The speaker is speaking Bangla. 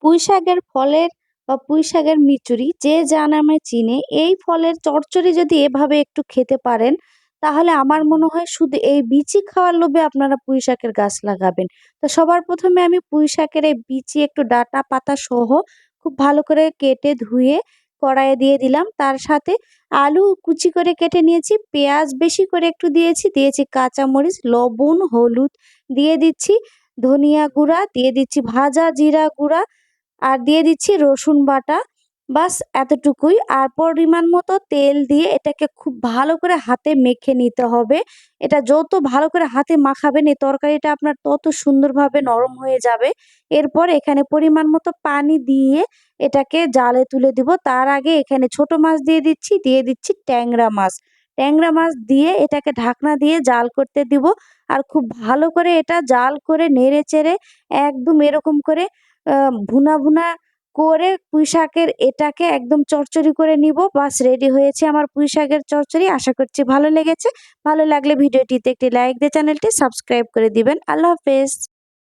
পুঁইশাকের ফলের বা পুঁইশাকের মিচুরি যে যা নামে চিনে, এই ফলের চচ্চড়ি যদি এভাবে একটু খেতে পারেন, তাহলে আমার মনে হয় শুধু এই বিচি খাওয়ার লোভে আপনারা পুঁইশাকের গাছ লাগাবেন। তো সবার ১ম এ আমি পুঁইশাকের এই বিচি একটু ডাঁটা পাতা সহ খুব ভালো করে কেটে ধুয়ে কড়াইয়ে দিয়ে দিলাম। তার সাথে আলু কুচি করে কেটে নিয়েছি, পেঁয়াজ বেশি করে একটু দিয়েছি কাঁচামরিচ, লবণ, হলুদ দিয়ে দিচ্ছি, ধনিয়া গুঁড়া দিয়ে দিচ্ছি, ভাজা জিরা গুঁড়া আর দিয়ে দিচ্ছি রসুন বাটা। বাস এতটুকুই। আর পরিমাণ মতো তেল দিয়ে এটাকে খুব ভালো করে হাতে মেখে নিতে হবে। এটা যত ভালো করে হাতে মাখাবেন এই তরকারিটা আপনার তত সুন্দরভাবে নরম হয়ে যাবে। এরপর এখানে পরিমাণ মতো পানি দিয়ে এটাকে জালে তুলে দিব। তার আগে এখানে ছোট মাছ দিয়ে দিচ্ছি ট্যাংরা মাছ। ট্যাংরা মাছ দিয়ে এটাকে ঢাকনা দিয়ে জাল করতে দিব। আর খুব ভালো করে এটা জাল করে নেড়ে চেড়ে একদম এরকম করে আ ভুনা করে পুঁইশাকের এটাকে একদম চচ্চড়ি করে নিব। বাস রেডি হয়েছে আমার পুঁইশাকের চচ্চড়ি। আশা করছি ভালো লেগেছে। ভালো লাগলে ভিডিওটিতে একটি লাইক দিয়ে চ্যানেলটি সাবস্ক্রাইব করে দিবেন। আল্লাহ হাফেজ।